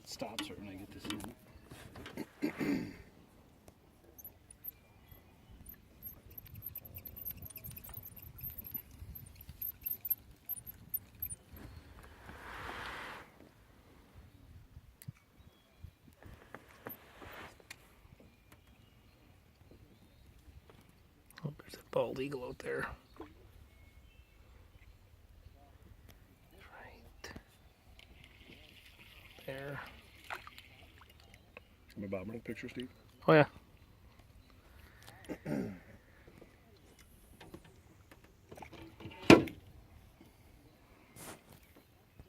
it stops right when I get this in. Oh, there's a bald eagle out there. Right there. Am I bobbing the picture, Steve? Oh yeah.